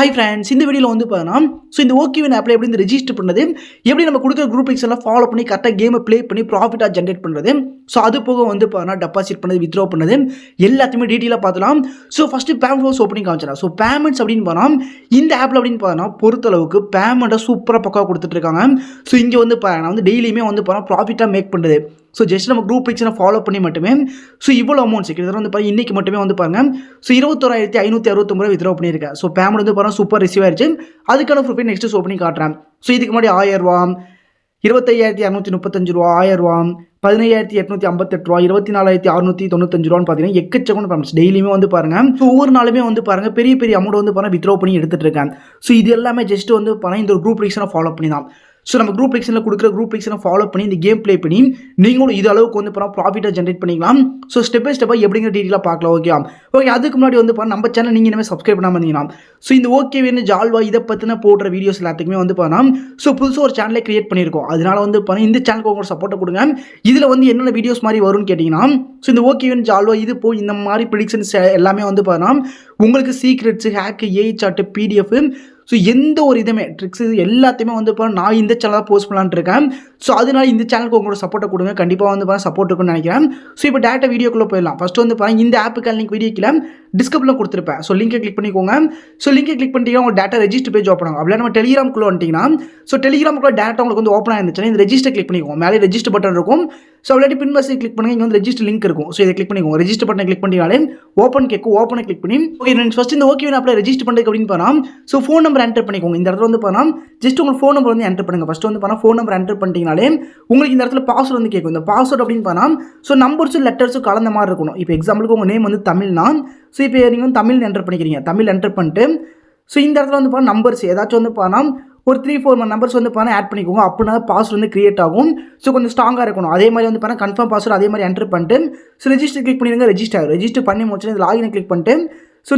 Hi friends, இந்த வீடியோவில் வந்து பார்த்தோன்னா இந்த ஓகேவின் ஆப்பில் எப்படி ரெஜிஸ்டர் பண்ணுறது, எப்படி நம்ம கொடுக்குற குரூப் லிங்க்ஸ் எல்லாம் ஃபாலோ பண்ணி கரெக்டாக கேமை ப்ளே பண்ணி ப்ராஃபிட்டாக ஜென்ரேட் பண்ணுறது. அது போக வந்து பார்த்தோன்னா டெபாசிட் பண்ணது, வித்ட்ரா பண்ணது எல்லாத்தையுமே டீட்டெயிலாக பார்த்துலாம். ஃபஸ்ட்டு பேமெண்ட் ஓப்பனிங் காமிச்சிடலாம். பேமெண்ட்ஸ் அப்படின்னு பார்த்தோன்னா இந்த ஆப்பில் அப்படின்னு பார்த்தோன்னா பொறுத்தளவுக்கு பேமெண்ட்டை சூப்பராக பக்காவாக கொடுத்துட்ருக்காங்க. இங்கே வந்து பார்த்தோன்னா டெய்லியுமே வந்து பார்த்தோன்னா ப்ராஃபிட்டாக மேக் பண்ணுறது. ஜஸ்ட் நம்ம குரூப் லிங்க்ஸை ஃபாலோ பண்ணி மட்டுமே இவ்வளோ அமௌண்ட்ஸ் கிட்டத்தட்ட வந்து பாருங்கள் இன்றைக்கி மட்டுமே வந்து பாருங்கள் 21,569 வித்ட்ரா பண்ணியிருக்கேன். பேமெண்ட் வந்து பாருங்கள் சூப்பர் ரிசீவ் ஆயிடுச்சு. அதுக்கான ப்ரூஃபை நெக்ஸ்ட்டு ஷோ பண்ணி காட்டுறேன். இதுக்கு முன்னாடி 1000 ரூபா, 25,235 ரூபா, 1000 ரூபா, 15,858 ரூபா, 24,695 ரூபான்னு பார்த்தீங்கன்னா எக்கச்சக்கமான பேமெண்ட்ஸ் டெய்லியுமே வந்து பாருங்கள். ஒவ்வொரு நாளுமே வந்து பாருங்கள் பெரிய பெரிய அமௌண்ட் வந்து பாருங்கள் வித்ட்ரா பண்ணி எடுத்துகிட்டு இருக்கேன். இது எல்லாமே ஜஸ்ட் வந்து பாருங்கள் இந்த ஒரு குரூப் லிங்க்ஸை ஃபாலோ பண்ணி தான். நம்ம குரூப் லிங்க்ஸில் கொடுக்குற குரூப் லிங்க்ஸை ஃபாலோ பண்ணி இந்த கேம் ப்ளே பண்ணி நீங்களும் இது அளவுக்கு வந்து ப்ராஃபிட்டாக ஜென்ரேட் பண்ணிக்கலாம். ஸ்டெப் பை ஸ்டெப்பாக எப்படிங்கிற டீட்டெயிலாக பார்க்கலாம். ஓகே அதுக்கு முன்னாடி வந்து நம்ம சேனல் நீங்கள் இனிமேல் சப்ஸ்கிரைப் பண்ணாமல் இருந்தீங்கன்னா இந்த ஓகேவின் ஜால்வா இதை பற்றின போடுற வீடியோஸ் எல்லாத்துக்குமே வந்து புதுசாக ஒரு சேனலை கிரியேட் பண்ணியிருக்கோம். அதனால வந்து இந்த சேனலுக்கு உங்களோட சப்போர்ட்டை கொடுங்க. இதில் வந்து என்னென்ன வீடியோஸ் மாதிரி வரும்னு கேட்டிங்கன்னா இந்த ஓகேவின் ஜால்வா இது போய் இந்த மாதிரி ப்ரெடிக்ஷன்ஸ் எல்லாமே வந்து உங்களுக்கு secrets, hack, AI chart, PDF எந்த ஒரு இதுவுமே ட்ரிக்ஸ் இது எல்லாத்தையுமே வந்து நான் இந்த சேனலாக போஸ்ட் பண்ணலான்னு இருக்கேன். அதனால இந்த சேனலுக்கு உங்களோட சப்போர்ட்டை கொடுங்க. கண்டிப்பாக வந்து சப்போர்ட் இருக்குன்னு நினைக்கிறேன். இப்போ டேரக்டாக வீடியோக்குள்ளே போயிடலாம். ஃபஸ்ட்டு வந்து இந்த ஆப்புக்கான லிங்க் வீடியோக்கில் டிஸ்கிரிப்ஷனில் கொடுத்துருப்பேன். லிங்கை கிளிக் பண்ணிக்கோங்க. லிங்கை கிளிக் பண்ணிட்டீங்கன்னா உங்கள் டேட்டா ரெஜிஸ்டர் பேஜ் ஓப்பன் ஆகும். அப்படியே நம்ம டெலிகிராமுக்குள்ளே வந்துட்டிங்கன்னா டெலிகிராமுக்குள்ளே டேட்டா உங்களுக்கு வந்து ஓப்பன் ஆயிருந்துச்சுன்னா இந்த ரெஜிஸ்டர் கிளிக் பண்ணிக்கோங்க. மேலே ரெஜிஸ்டர் பட்டன் இருக்கும். அப்படியே பின் வசதி கிளிக் பண்ணுங்க. இங்கே வந்து ரெஜிஸ்டர் லிங்க் இருக்கும். இதை கிளிக் பண்ணிக்கோங்க. ரெஜிஸ்டர் பட்டன் கிளிக் பண்ணினாலே ஓப்பன் கேட்கும். ஓப்பனை கிளிக் பண்ணி ஓகே ஃபஸ்ட் இந்த ஓகே ஆப்பில் ரெஜிஸ்டர் பண்ணுறதுக்கு அப்படின்னு போனால் ஃபோன் நம்பர் என்டர் பண்ணிக்கோங்க. இந்த இடத்துல வந்து போனால் ஜஸ்ட் உங்கள் ஃபோன் நம்பர் வந்து என்டர் பண்ணுங்கள். ஃபஸ்ட்டு வந்து போனால் ஃபோன் நம்பர் என்டர் பண்ணிட்டீங்கனாலே உங்களுக்கு இந்த இடத்துல பாஸ்வேர்டு வந்து கேட்கும். இந்த பாஸ்வேர்டு அப்படின்னு போனால் நம்பர்ஸும் லெட்டர்ஸும் கலந்த மாதிரி இருக்கணும். இப்போ எக்ஸாம்பிளுக்கு உங்கள் நேம் வந்து தமிழ்னா இப்போ நீங்கள் வந்து தமிழ் என்டர் பண்ணிக்கிறீங்க. தமிழ் என்டர் பண்ணிட்டு இந்த இடத்துல வந்து போனால் நம்பர்ஸ் ஏதாச்சும் வந்து போனால் ஒரு 3-4 நம்பர்ஸ் வந்து ஆட் பண்ணிக்கோங்க. அப்படின்னா பாஸ்வேர்டு வந்து கிரியேட் ஆகும். கொஞ்சம் ஸ்ட்ராங்காக இருக்கணும். அதே மாதிரி வந்து கன்ஃபார்ம் பாஸ்வேர்டு அதே மாதிரி என்டர் பண்ணிட்டு ரெஜிஸ்டர் கிளிக் பண்ணிடுங்க. ரெஜிஸ்டர் பண்ணி முடிச்சு லாகினை கிளிக் பண்ணிட்டு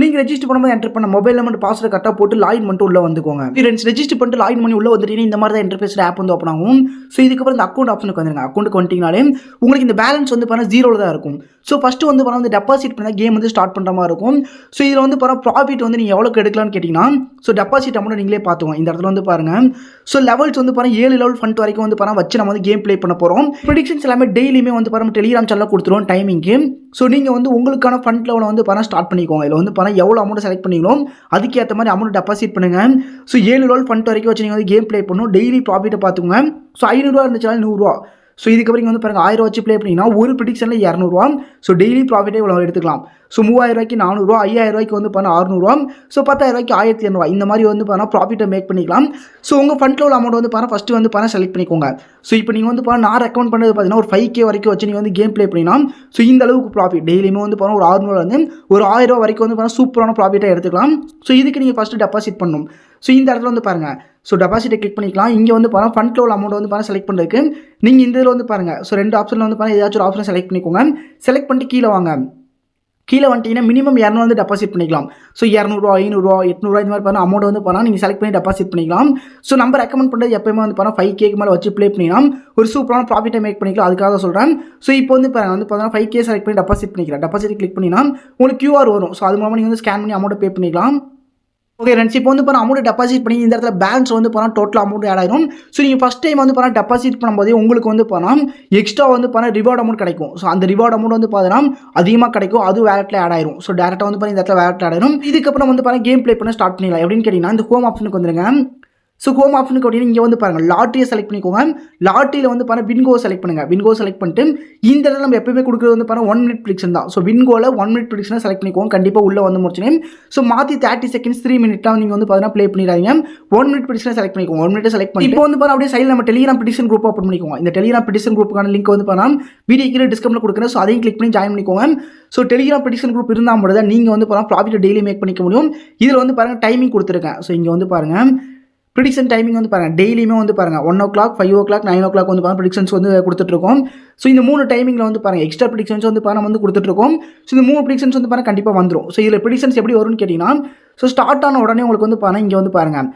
நீங்கள் ரெஜிஸ்டர் பண்ணும்போது என்டர் பண்ண மொபைல் நம்பர் பாஸ்வேர்டு கரெக்டாக போட்டு லாகின் பண்ணிட்டு உள்ளே வந்துக்கோங்க. ரெஜிஸ்டர் பண்ணிட்டு லாகின் பண்ணி உள்ளே வந்துட்டீங்கன்னா இந்த மாதிரி தான் இன்டர்ஃபேஸ் ஆப் வந்து ஓப்பன் ஆகும். இதுக்கப்புறம் இந்த அக்கௌண்ட் ஆப்ஷனுக்கு வந்துருங்க. அக்கௌண்ட்டுக்கு வந்துட்டீங்கனாலே உங்களுக்கு இந்த பேலன்ஸ் வந்து ஜீரோவில் தான் இருக்கும். ஃபஸ்ட்டு வந்து வந்து டெபாசிட் பண்ணால் கேம் வந்து ஸ்டார்ட் பண்ணுற மாதிரி இருக்கும். இதில் வந்து ப்ராஃபிட் வந்து நீங்கள் எவ்வளோக்கு எடுக்கலாம்னு கேட்டிங்கன்னா டெபாசிட் அமௌண்ட் நீங்களே பார்த்துவோம். இந்த இடத்துல வந்து பாருங்கள் லெவல்ஸ் வந்து 7 லெவல் ஃபண்ட் வரைக்கும் வந்து வச்சு நம்ம வந்து கேம் ப்ளே பண்ண போகிறோம். ப்ரெடிக்ஷன்ஸ் எல்லாமே டெய்லியுமே வந்து டெலிகிராம் சேனலில் கொடுத்துருவோம் டைமிங்க்கு. நீங்கள் வந்து உங்களுக்கான ஃபண்ட் லெவலை வந்து ஸ்டார்ட் பண்ணிக்கோங்க. இதில் வந்து எவ்வளோ அமௌண்ட் செலக்ட் பண்ணிக்கணும் அதுக்கேற்ற மாதிரி அமௌண்ட் டெபாசிட் பண்ணுங்கள். 7 லெவல் ஃபண்ட் வரைக்கும் வச்சு நீங்கள் வந்து கேம் ப்ளே பண்ணணும். டெய்லி ப்ராஃபிட்டை பார்த்துக்கோங்க. 500 ரூபா இருந்துச்சுனாலும் 100 ரூபா. இதுக்கப்புறம் நீங்கள் வந்து பாருங்கள் 1000 ரூபா வச்சு ப்ளே பண்ணிங்கன்னா ஒரு ப்ரெடிக்ஷனில் 200 ரூபா. டெய்லி ப்ராஃபிட்டே இவ்வளோ எடுத்துக்கலாம். 3000 ரூபாய்க்கு 400 ரூபா, 5000 ரூபாய்க்கு வந்து 600 ரூபா, 10,000 ரூபாய்க்கு 1200 ரூபா. இந்த மாதிரி வந்து ப்ராஃபிட்டை மேக் பண்ணிக்கலாம். உங்கள் ஃபண்ட் லெவல் அமௌண்ட் வந்து ஃபஸ்ட்டு வந்து செலக்ட் பண்ணிக்கோங்க. இப்போ நீங்கள் வந்து நான் ரெக்கமெண்ட் பண்ணது பார்த்தீங்கன்னா ஒரு 5K வரைக்கும் வச்சு நீங்கள் வந்து கேம் ப்ளே பண்ணினா இந்த அளவுக்கு ப்ராஃபிட் டெய்லியுமே வந்து ஒரு 600 வந்து ஒரு 1000 ரூபா வரைக்கும் வந்து சூப்பரான ப்ராஃபிட்டாக எடுத்துக்கலாம். இதுக்கு நீங்கள் ஃபஸ்ட்டு டெபாசிட் பண்ணணும். இந்த இடத்துல வந்து பாருங்கள் டெபாசிட்டை கிளிக் பண்ணிக்கலாம். இங்கே வந்து ஃபண்ட் லெவல் அமௌண்ட் வந்து செலக்ட் பண்ணுறதுக்கு நீங்கள் இந்த இதில் வந்து பாருங்கள் 2 ஆப்ஷனில் வந்து ஏதாச்சும் ஒரு ஆப்ஷனை செலக்ட் பண்ணிக்கோங்க. செலக்ட் பண்ணிட்டு கீழே வாங்க. கீழே வந்துட்டீங்கன்னா மினிமம் 200 வந்து டெபாசிட் பண்ணிக்கலாம். 200 ரூபா, 500 ரூபா, 800 இந்த மாதிரி அமௌண்ட் வந்து நீங்கள் செலக்ட் பண்ணி டெபாசிட் பண்ணிக்கலாம். நம்ம ரெக்கமெண்ட் பண்ணுறது எப்பயுமே வந்து 5K மேலே வச்சு ப்ளே பண்ணினா ஒரு சூப்பரான ப்ராஃபிட்டை மேக் பண்ணிக்கலாம். அதுக்காக தான் சொல்கிறேன். இப்போ வந்து வந்து 5K செலக்ட் பண்ணி டெபாசிட் பண்ணிக்கலாம். டெபாசிட் கிளிக் பண்ணினா உங்களுக்கு QR வரும். அது மூலமாக நீங்கள் வந்து ஸ்கேன் பண்ணி அமௌண்ட்டை பே பண்ணிக்கலாம். ஓகே ஃப்ரெண்ட்ஸ், இப்போ வந்து அமௌண்ட் டெபாசிட் பண்ணி இந்த இடத்துல பேலன்ஸ் வந்து டோட்டல் அமௌண்ட் ஆட் ஆயிடும். நீங்கள் ஃபஸ்ட் டைம் வந்து டெபாசிட் பண்ணும்போதே உங்களுக்கு வந்து எக்ஸ்ட்ரா வந்து ரிவார்ட் அமௌண்ட் கிடைக்கும். அந்த ரிவார்ட் அமௌண்ட் வந்து அதிகமாக கிடைக்கும். அது வேலட்டில் ஆட் ஆயிரும். டேரெக்டாக வந்து இந்த இடத்துல வேலட்டில் ஆட் ஆயிடும். இதுக்கப்புறம் வந்து கேம் ப்ளே பண்ண ஸ்டார்ட் பண்ணிடலாம். எப்படின்னு கேட்டிங்கன்னா இந்த ஹோம் ஆப்ஷனுக்கு வந்துருங்க. ஹோம் ஆப்ஷனுக்கு அப்படின்னா இங்கே வந்து பாருங்கள் லாட்ரியை செலக்ட் பண்ணிக்கோங்க. லாட்ரியில் வந்து வின்கோ செலக்ட் பண்ணுங்கள். வின்கோ செலக்ட் பண்ணிட்டு இந்த இடத்துல நம்ம எப்பவுமே கொடுக்குறது வந்து 1 மினிட் ப்ரெடிக்ஷன் தான். வின்கோவில் 1 மினிட் ப்ரெடிக்ஷனை செலக்ட் பண்ணிக்கோங்க. கண்டிப்பாக உள்ளே வந்து முடிச்சுனேன். மாற்றி 30 செகண்ட்ஸ் 3 மினிட்லாம் நீங்கள் வந்து ப்ளே பண்ணிடாதீங்க. 1 மினிட் ப்ரெடிக்ஷனை செலக்ட் பண்ணிக்கோங்க. 1 மினிட் செலக்ட் பண்ணி இப்போ வந்து அப்படியே சைடில் நம்ம டெலிகிராம் ப்ரெடிக்ஷன் குரூப் ஓப்பன் பண்ணிக்கோங்க. இந்த டெலிகிராம் ப்ரெடிக்ஷன் குரூப்புக்கான லிங்க் வந்து வீடியோ கீழே டிஸ்கிரிப்ஷனில் கொடுக்குறேன். அதையும் கிளிக் பண்ணி ஜாயின் பண்ணிக்கோங்க. டெலிகிராம் ப்ரெடிக்ஷன் குரூப் இருந்தால் மட்டும் தான் நீங்கள் வந்து ப்ராஃபிட்டை டெய்லி மேக் பண்ணிக்க முடியும். இதில் வந்து பாருங்கள் டைமிங் கொடுத்துருக்கேன். இங்கே வந்து பாருங்கள் ப்ரெடிக்ஷன் டைமிங் வந்து பாருங்கள் டெய்லியுமே வந்து பாருங்கள் 1 o'clock, 5 o'clock, 9 o'clock வந்து ப்ரெடிக்ஷன்ஸ் வந்து கொடுத்துட்ருக்கோம். இந்த 3 டைமிங்கில் வந்து பாருங்கள் எக்ஸ்ட்ரா ப்ரெடிக்ஷன்ஸ் வந்து நம்ம வந்து கொடுத்துட்ருக்கோம். இந்த 3 ப்ரெடிக்ஷன்ஸ் வந்து கண்டிப்பாக வந்துடும். இதில் ப்ரெடிக்ஷன்ஸ் எப்படி வரும்னு கேட்டிங்கன்னா ஸ்டார்ட் ஆன உடனே உங்களுக்கு வந்து இங்கே வந்து பாருங்கள்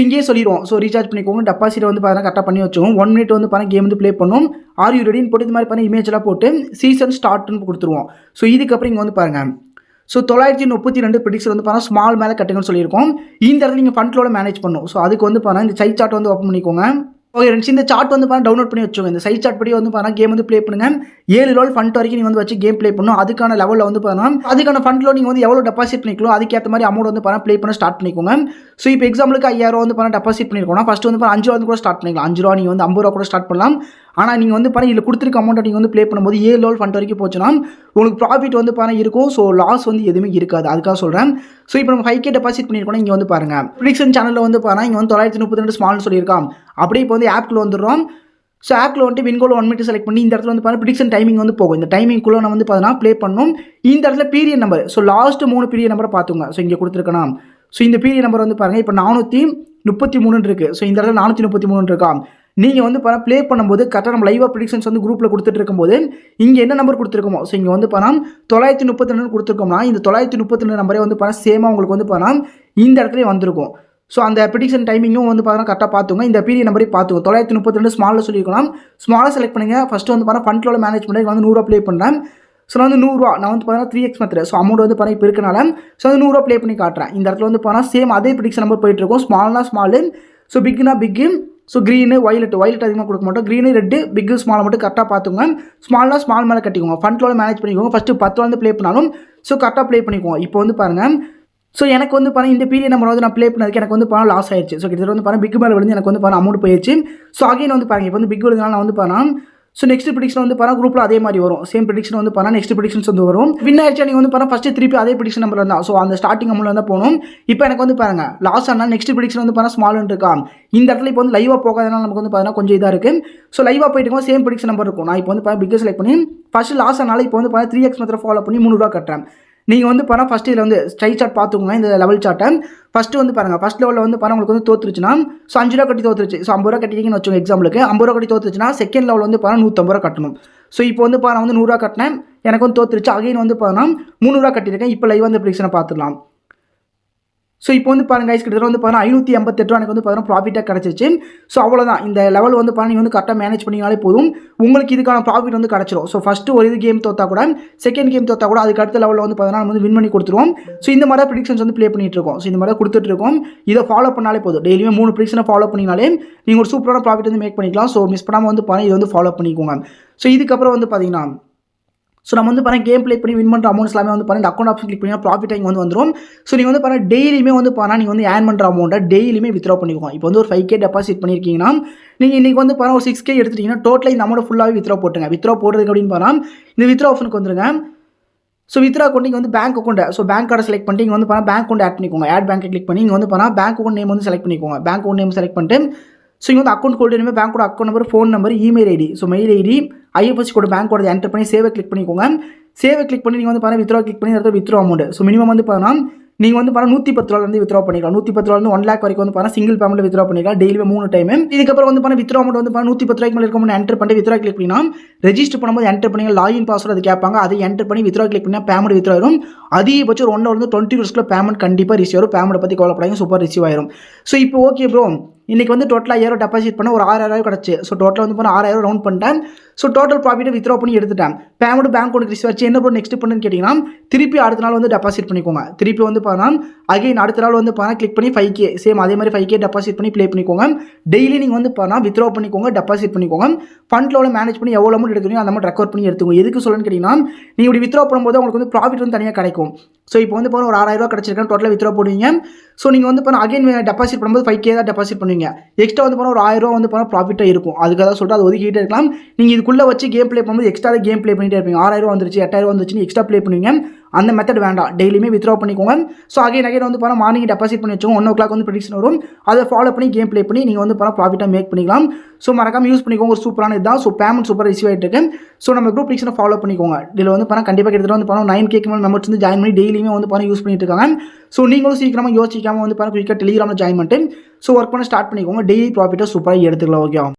இங்கேயே சொல்லிடுவோம். ரீசார்ஜ் பண்ணிக்கோங்க. டெபாசிட் வந்து கரெக்டாக பண்ணி வச்சுக்கோங்க. 1 மினிட் வந்து கேம் வந்து ப்ளே பண்ணும். ஆர் யூ ரெடின்னு போட்டு இது மாதிரி இமேஜெலாம் போட்டு சீசன் ஸ்டார்ட்னு கொடுத்துருவோம். இதுக்கப்புறம் இங்கே வந்து பாருங்கள் ஸோ 932 ப்ரிடிக்ஷன் வந்து பார்த்தா ஸ்மால் மேலே கட்டுங்கன்னு சொல்லியிருக்கோம். இந்த இடத்துல நீங்கள் ஃபண்ட் ஃப்ளோவில் மேனேஜ் பண்ணணும். ஸோ அதுக்கு வந்து பார்த்தா இந்த சைட் சார்ட் வந்து ஓப்பன் பண்ணிக்கோங்க. ஓகே ஃப்ரெண்ட்ஸ், இந்த சார்ட் வந்து பார்த்தா டவுன்லோட் பண்ணி வச்சுக்கோங்க. இந்த சைட் சார்ட் படி வந்து பார்த்தா கேம் வந்து ப்ளே பண்ணுங்க. 7 லெவல் ஃபண்ட் வரைக்கும் நீங்கள் வந்து வச்சு கேம் ப்ளே பண்ணணும். அதுக்கான லெவலில் வந்து பார்த்தா அதுக்கான ஃபண்டில் நீங்கள் வந்து எவ்வளோ டெபாசிட் பண்ணிக்கலாம் அதுக்கேற்ற மாதிரி அமௌண்ட் வந்து பார்த்தா ப்ளே பண்ண ஸ்டார்ட் பண்ணிக்கோங்க. ஸோ இப்போ எக்ஸாம்பிளுக்கு 5000 வந்து பார்த்தா டெபாசிட் பண்ணிருக்கோம்னா ஃபஸ்ட்டு வந்து பார்த்தா 5 ரூபா கூட ஸ்டார்ட் பண்ணிக்கலாம். 5 ரூபா நீங்கள் வந்து 50 ரூபா கூட ஸ்டார்ட் பண்ணலாம். ஆனால் நீங்கள் வந்து பார்த்தா இதில் கொடுத்துருக்க அமௌண்ட்டை நீங்கள் வந்து ப்ளே பண்ணும்போது 7 லெவல் ஃபண்ட் வரைக்கும் போச்சுன்னா உங்களுக்கு ப்ராஃபிட் வந்து பார்த்தா இருக்கும். ஸோ லாஸ் வந்து எதுவுமே இருக்காது. அதுக்காக சொல்கிறேன். ஸோ இப்போ நம்ம 5K டெபாசிட் பண்ணியிருக்கோம். இங்கே வந்து பாருங்கள் ப்ரிடிக்ஷன் சேனலில் வந்து பார்த்தா இங்கே வந்து 932 ஸ்மால்னு சொல்லியிருக்கான். அப்படியே இப்போ வந்து ஆப்க்குள்ள வந்துடுறோம். ஸோ ஆப்பில் வந்துட்டு வின்கோல் 1 மினிட் செலக்ட் பண்ணி இந்த இடத்துல வந்து பார்த்தா ப்ரிடிக்ஷன் டைமிங் வந்து போகும். இந்த டைமிங்குள்ளே நம்ம வந்து பார்த்தா ப்ளே பண்ணணும். இந்த இடத்துல period number, so last 3 period நம்பரை பார்த்துங்க. ஸோ இங்கே கொடுத்துருக்கணும். ஸோ இந்த பீரியட் நம்பர் வந்து பாருங்கள் இப்போ 433 இருக்குது. ஸோ இந்த இடத்துல 433 இருக்கா. நீங்கள் வந்து பார்த்தா ப்ளே பண்ணும்போது கரெக்டாக நம்ம லைவாக ப்ரிடிக்ஷன்ஸ் வந்து குரூப்பில் கொடுத்துட்டு இருக்கும்போது இங்கே என்ன நம்பர் கொடுத்துருக்கோமோ, ஸோ இங்கே வந்து பார்த்தா 932 கொடுத்துருக்கோம்னா இந்த 932 நம்பரே வந்து பார்த்தா சேமாக உங்களுக்கு வந்து பார்த்தா இந்த இடத்துல வந்திருக்கும். ஸோ அந்த ப்ரிடிக்ஷன் டைமிங்கும் வந்து பார்த்தா கரெக்டாக பார்த்துங்க. இந்த பீரியட் நம்பரே பார்த்துங்க. 932 ஸ்மாலில் சொல்லியிருக்கலாம். ஸ்மாலாக செலக்ட் பண்ணுங்கள். ஃபஸ்ட்டு வந்து பார்த்தா ஃபண்ட் ஃப்ளோவில் மேனேஜ் பண்ணி வந்து 100 ப்ளே பண்ணுறேன். ஸோ நான் வந்து 100 நான் வந்து பார்த்தா 3x மெத்தட். ஸோ அமௌண்ட் வந்து பார்த்தா இப்போ இருக்கனால ஸோ வந்து 100 ப்ளே பண்ணி காட்டுறேன். இந்த இடத்துல வந்து பார்த்தா சேம் அதே ப்ரிடிக்ஷன் நம்பர் போயிட்டு இருக்கும். ஸ்மால்னா ஸ்மாலு, ஸோ பிக்னா பிக்கு, ஸோ க்ரீனு வயலட் அதிகமாக கொடுக்க மாட்டோம். க்ரீனு ரெட்டு பிக்கு ஸ்மாலை மட்டும் கரெக்டாக பார்த்துங்க. ஸ்மால்னா ஸ்மால் மேலே கட்டிக்கோங்க. ஃபண்ட் ஃப்ளோவில் மேனேஜ் பண்ணிக்கோங்க. ஃபஸ்ட்டு 10 வந்து ப்ளே பண்ணாலும் ஸோ கரெக்டாக ப்ளே பண்ணிக்கோங்க. இப்போ வந்து பாருங்கள் ஸோ எனக்கு வந்து பார்த்தா இந்த பீரியட் நம்பர் வந்து நான் ப்ளே பண்ணதுக்கு எனக்கு வந்து பார்த்தா லாஸ் ஆயிடுச்சு. ஸோ கிட்டத்தட்ட வந்து பார்த்தா பிக் மேலே விழுந்து எனக்கு வந்து பார்த்தா அமௌண்ட் போயிடுச்சு. ஸோ அகைன் வந்து பாருங்கள் இப்போ வந்து பிக் விழுதுனால நான் வந்து பார்த்தா ஸோ நெக்ஸ்ட் ப்ரிடிக்ஷன் வந்து பார்த்தா குரூப்பில் அதே மாதிரி வரும். சேம் ப்ரிடிக்ஷன் வந்து பார்த்தா நெக்ஸ்ட் ப்ரிடிக்ஷன்ஸ் வந்து வரும். வின் ஆயிடுச்சா நீங்கள் வந்து பார்த்தா ஃபஸ்ட்டு திருப்பி அதே ப்ரிடிக்ஷன் நம்பர் தான். ஸோ அந்த ஸ்டார்டிங் அமௌண்ட் தான் போகணும். இப்போ எனக்கு வந்து பாருங்கள் லாஸ் ஆனால் நெக்ஸ்ட் ப்ரிடிக்ஷன் வந்து பார்த்தா ஸ்மால் இருக்கா. இந்த இடத்துல இப்போ வந்து லைவாக போகாதனால நமக்கு வந்து பார்த்தா கொஞ்சம் இதாக இருக்குது. ஸோ லைவாக போயிட்டு சேம் ப்ரிடிக்ஷன் நம்பர் இருக்கும். நான் இப்போ வந்து பார்த்தா பிக் செலக்ட் பண்ணி ஃபஸ்ட்டு லாஸ் ஆனால் இப்போ வந்து பார்த்தா 3x மெத்தட் ஃபாலோ பண்ணி 300 ரூபா கட்டுறேன். நீங்கள் வந்து பாருங்கள் ஃபஸ்ட் இதில் வந்து ஸ்ட்ரைட் சார்ட் பார்த்துக்கோங்க. இந்த லெவல் சார்ட்டை ஃபஸ்ட்டு வந்து பாருங்கள் ஃபஸ்ட் லெவலில் வந்து பாருங்கள் உங்களுக்கு வந்து தோற்றுச்சுன்னா ஸோ 5 ரூபா கட்டி தோற்றுச்சு. ஸோ 50 ரூபா கட்டிட்டீங்கன்னு வச்சுக்கோங்க. எக்ஸாம்பிளுக்கு 50 ரூபா கட்டி தோற்றுச்சுன்னா செகண்ட் லெவல் வந்து பாருங்கள் 150 ரூபா கட்டணும். ஸோ இப்போ வந்து பாருங்கள் வந்து 100 ரூபா கட்டினேன். எனக்கு வந்து தோற்றுச்சு. அகைன் வந்து பாருங்கள் 300 ரூபா கட்டியிருக்கேன். இப்போ லைவ் வந்து ப்ரிடிக்ஷனை பார்த்துக்கலாம். ஸோ இப்போ வந்து பாருங்கள் கைஸ் கிட்டத்தட்ட வந்து பாருங்கள் 588 ரூபா எனக்கு வந்து பாருங்கள் ப்ராஃபிட்டாக கிடச்சிச்சு. ஸோ அவ்வளோதான். இந்த லெவல் வந்து பாருங்கள் நீங்கள் வந்து கரெக்டாக மேனேஜ் பண்ணிங்கனாலே போதும். உங்களுக்கு இதுக்கான ப்ராஃபிட் வந்து கிடச்சிரும். ஸோ ஃபஸ்ட்டு ஒரு கேம் தோற்றா கூட செகண்ட் கேம் தோற்றா கூட அதுக்கு அடுத்த லெவலில் வந்து பார்த்தீங்கன்னா நம்ம வந்து வின் பண்ணி கொடுத்துருவோம். ஸோ இந்த மாதிரி ப்ரிடிக்ஷன்ஸ் வந்து ப்ளே பண்ணிட்டு இருக்கோம். ஸோ இந்த மாதிரி கொடுத்துட்ருக்கோம். இதை ஃபாலோ பண்ணாலே போதும். டெய்லியுமே 3 ப்ரிடிக்ஷனை ஃபாலோ பண்ணினாலே நீங்கள் ஒரு சூப்பரான ப்ராஃபிட் வந்து மேக் பண்ணிக்கலாம். ஸோ மிஸ் பண்ணாமல் வந்து பாருங்கள் இதை வந்து ஃபாலோ பண்ணிக்கோங்க. ஸோ இதுக்கப்புறம் வந்து பார்த்தீங்கன்னா ஸோ நம்ம வந்து பாருங்கள் கேம் ப்ளே பண்ணி வின் பண்ணுற அமௌண்ட்ஸ் எல்லாமே வந்து பாருங்கள் இந்த அக்கௌண்ட் ஆப்ஷன் கிளிக் பண்ணி ப்ராஃபிட் இங்கே வந்து வந்துடும். ஸோ நீங்கள் வந்து பாருங்கள் டெய்லியுமே வந்து பாருங்கள் நீங்கள் வந்து ஏர்ன் பண்ணுற அமௌண்ட்டை டெய்லியுமே வித்ரா பண்ணிக்கோங்க. இப்போ வந்து ஒரு 5K டெபாசிட் பண்ணியிருக்கீங்கன்னா நீங்கள் இன்றைக்கி வந்து பாருங்கள் ஒரு 6K எடுத்துட்டீங்கன்னா டோட்டலாக இந்த அமௌண்ட் ஃபுல்லாகவே வித்ரா போட்டுங்க. வித்ரா போடுறதுக்கு அப்படின்னு பாருங்கள் இந்த வித்ரா ஆப்ஷனுக்கு வந்துருங்க. ஸோ வித்ரா அக்கௌண்ட் நீங்கள் வந்து பேங்க் அக்கௌண்ட், ஸோ பேங்க் கார்டை செலக்ட் பண்ணிட்டு இங்கே வந்து பாருங்கள் பேங்க் அக்கௌண்ட் ஆட் பண்ணிக்கோங்க. ஆட் பேங்க்கை கிளிக் பண்ணி இங்கே வந்து பாருங்கள் பேங்க் அக்கௌண்ட் நேம் வந்து செலக்ட் பண்ணிக்கோங்க. பேங்க் அக்கௌண்ட் நேம் செலக்ட் பண்ணிட்டு ஸோ இங்கே வந்து அக்கௌண்ட் கோல்டு இனிமேல் பேங்க்கோட account number, phone number, email ID, so mail ID, IFSC code பேங்க்கோட என்டர் பண்ணி சேவை கிளிக் பண்ணிக்கோங்க. சேவை கிளிக் பண்ணி நீங்கள் வந்து பாருங்கள் வித்ரா கிளிக் பண்ணி அடுத்த வித்ரா அமௌண்ட். ஸோ மினிமம் வந்து பாருங்கள் நீங்கள் வந்து பாருங்கள் 110 ரூபாயிலிருந்து வித்ரா பண்ணிக்கலாம். 110 ரூபாயிலிருந்து 1 லேக் வரைக்கும் வந்து பாருங்கள் சிங்கிள் பேமெண்ட் வித்ரா பண்ணிக்கலாம். டெய்லியுமே 3 டைம். இதுக்கப்புறம் வந்து பாருங்கள் வித்ரா அமௌண்ட் வந்து பாருங்கள் 110 ரூபாய்க்கு மேலே இருக்கும். என்டர் பண்ணி வித்ரா கிளிக் பண்ணினா ரெஜிஸ்டர் பண்ணும்போது என்டர் பண்ணி லாகின் பாஸ்வேர்டு அது கேட்பாங்க. அதை என்டர் பண்ணி வித்ரா கிளிக் பண்ணால் பேமெண்ட் வித்ரா வரும். அதிகபட்சம் ஒரு 1 ஹவர்லேருந்து 20 மினிட்ஸ்க்குள்ள பேமெண்ட் கண்டிப்பாக ரிசீவ் வரும். பேமெண்ட் பற்றி கவலைப்படாங்க, சூப்பர் ரிசீவ் ஆயிரும். ஸோ இப்போ ஓகே ப்ரோ இன்றைக்கி வந்து டோட்டலாக 5000 டெபாசிட் பண்ண ஒரு 6000 கிடச்சி. ஸோ டோட்டலாக வந்து பாருங்கள் 6000 ரவுண்ட் பண்ணிட்டேன். ஸோ டோட்டல் ப்ராஃபிட்டை வித்ரா பண்ணி எடுத்துட்டேன். பேமெண்ட் பேங்க் ஒன்று ரிசீவ் ஆச்சு. என்ன ப்ரோ நெக்ஸ்ட் பண்ணுன்னு கேட்டிங்கன்னா திருப்பி அடுத்த நாள் வந்து டெபாசிட் பண்ணிக்கோங்க. திருப்பி வந்து பாருங்கள் அகைன் அடுத்த நாள் வந்து பாருங்கள் கிளிக் பண்ணி 5K சேம் அதே மாதிரி 5K டெபாசிட் பண்ணி ப்ளே பண்ணிக்கோங்க. டெய்லி நீங்கள் வந்து பாருங்கள் வித்ரா பண்ணிக்கோங்க, டெபாசிட் பண்ணிக்கோங்க. ஃபண்டில் மேனேஜ் பண்ணி எவ்வளோ அமௌண்ட் எடுத்துக்கணும் அந்த மாதிரி ரெக்கார்ட் பண்ணி எடுத்துக்கோங்க. எதுக்கு சொல்லுன்னு கேட்டிங்கன்னா நீங்கள் இப்படி வித்ரா பண்ணும்போது உங்களுக்கு வந்து ப்ராஃபிட் வந்து தனியாக கிடைக்கும். ஸோ இப்போ வந்து பாருங்கள் ஒரு 6000 ரூபா கிடச்சிருக்கேன் டோட்டலாக வித்ரா போடுவீங்க. ஸோ நீங்கள் வந்து பாருங்கள் அகைன் டெபாசிட் பண்ணும்போது 5K தான் டெபாசிட் பண்ணுவீங்க. எக்ஸ்ட்ரா வந்து பாருங்கள் ஒரு 1000 ரூபா வந்து பாருங்கள் ப்ராஃபிட்டாக இருக்கும். அதுக்காக தான் சொல்லிட்டு அது ஒதுக்கிட்டே இருக்கலாம். நீங்கள் இதுக்குள்ளே வச்சு கேம் ப்ளே பண்ணும்போது எக்ஸ்ட்ரா கேம் ப்ளே பண்ணிட்டே இருப்பீங்க. 6000 ரூபா வந்துருச்சு 8000 ரூபா வந்துருச்சு எக்ஸ்ட்ரா ப்ளே பண்ணுவீங்க. அந்த மெத்தட் வேண்டாம். டெய்லியுமே வித்ரா பண்ணிக்கோங்க. ஸோ அகைன் வந்து பாருங்கள் மார்னிங் டெபாசிட் பண்ணி வச்சுக்கோங்க. 1 o'clock வந்து ப்ரெடிக்ஷன் வரும். அதை ஃபாலோ பண்ணி கேம் ப்ளே பண்ணி நீங்கள் வந்து பாருங்கள் ப்ராஃபிட்டாக மேக் பண்ணிக்கலாம். ஸோ மறக்காமல் யூஸ் பண்ணிக்கோங்க. ஒரு சூப்பரான இதுதான். ஸோ பேமெண்ட் சூப்பர் ரிசீவ் ஆகிட்டு இருக்கு. ஸோ நம்ம குரூப் ப்ரெடிக்ஷனை ஃபாலோ பண்ணிக்கோங்க. இதில் வந்து பாருங்கள் கண்டிப்பாக கிட்டத்தட்ட வந்து பாருங்கள் 9K மேல் மெம்பர்ஸ் வந்து ஜாயின் பண்ணி டெய்லியுமே வந்து பாருங்கள் யூஸ் பண்ணிட்டு இருக்காங்க. ஸோ நீங்களும் சீக்கிரமாக யோசிக்காமல் வந்து பாருங்கள் குயிக்காக டெலிகிராமில் ஜாயின் பண்ணிட்டு ஸோ ஒர்க் பண்ண ஸ்டார்ட் பண்ணிக்கோங்க. டெய்லி ப்ராஃபிட்டாக சூப்பராக எடுத்துக்கலாம். ஓகே.